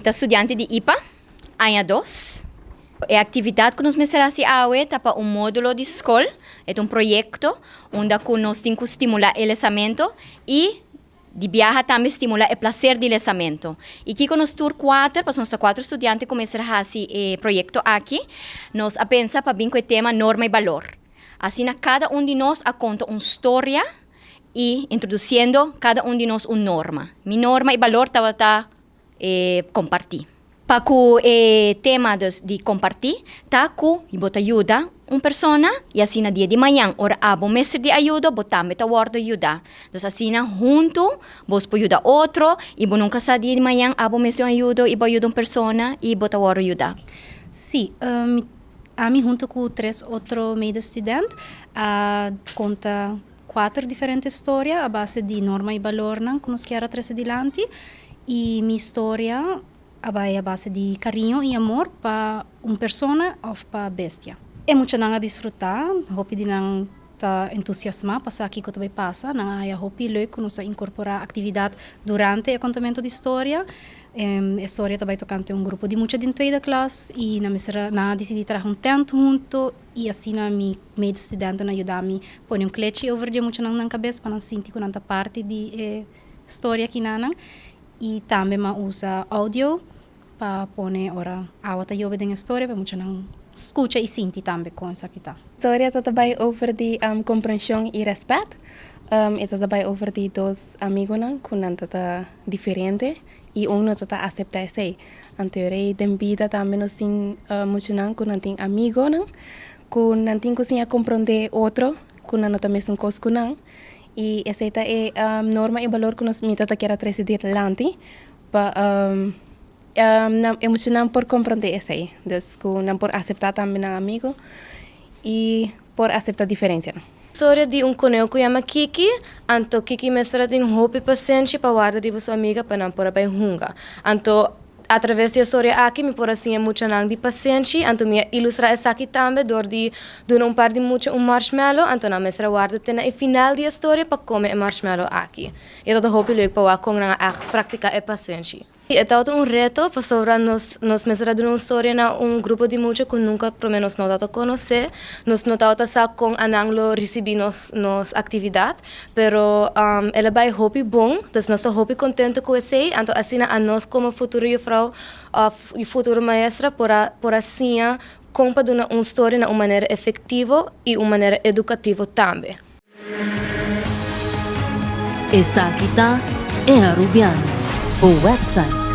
Estudiante de IPA, ano 2. A atividade que nós começamos a fazer é módulo de escola, é projeto onde nós temos que estimular o lançamento e de viajar também estimular o prazer de lançamento. E aqui com nós tour 4, para nós 4 estudantes começar a fazer projeto aqui, nós pensamos para vir com o tema norma e valor. Assim, cada de nós conta uma história e introduzindo cada de nós uma norma. Minha norma e valor está compartir. Para o tema de compartir, tá que você ajuda uma pessoa e assim na dia de manhã, ora abo mestre de ajuda, você também está guarda ajuda. Então assim junto, você pode ajudar outro e você nunca sabe dia de manhã abo mestre de ajuda e você ajuda uma pessoa e você está guarda ajuda. Sim, a mim junto com 3 outros meio estudantes, conta 4 diferentes histórias a base de norma e valor que nós queremos trazer adiante. E minha história é a base de carinho e amor para uma pessoa ou para bestia. É muito a desfrutar, hope de não tá entusiasmar passar aqui que também passa, não é hope leuk que nós incorporar atividade durante o contamento de história. A história também tocante um grupo de muita dentro da classe e na decidi trabalhar tempo junto e assim na minha meio estudante na ajudar-me pôr um clichê over de muito na cabeça para não sentir que não tá parte de história aqui na. E também usa áudio para pôr ora a outra joven den história para muita não escuta e sente também com essa aqui tá. História está também over de compreensão e respeito. Está também over de dois amigos que não tá diferente e um não tá aceitar isso. Anterior tem vida também nós tem muito não que não tem amigo não que não tem que compreender outro que não tá mesmo coisa que não. E essa é a norma e valor que nós queremos trazer adiante para emocionar por compreender isso aí. Então, não por aceitar também um amigo e por aceitar a diferença. História de conejo que chama Kiki, anto Kiki mestra tem hope e paciência para guardar de sua amiga para não por bem hunga. Anto através da história aqui me por assim é muito não de paciência, anto me ilustrar essa aqui também dor de um par de muito marshmallow, anto na mestra guarda tem no final da história para comer marshmallow aqui. E todo hope leuk para com na prática é paciência. É todo reto para sobre nós mestra de uma história na grupo de muitos que nunca pelo menos não dado conhecer, nós não dado sa com ananglo receber nos atividade, pero ela vai hope bom, então nós hope contente com isso, então assim a nós como futuro frau e futuro maestra por assim compa uma história na uma maneira efetiva e uma maneira educativa também. Essa aqui tá é a Rubiano, o website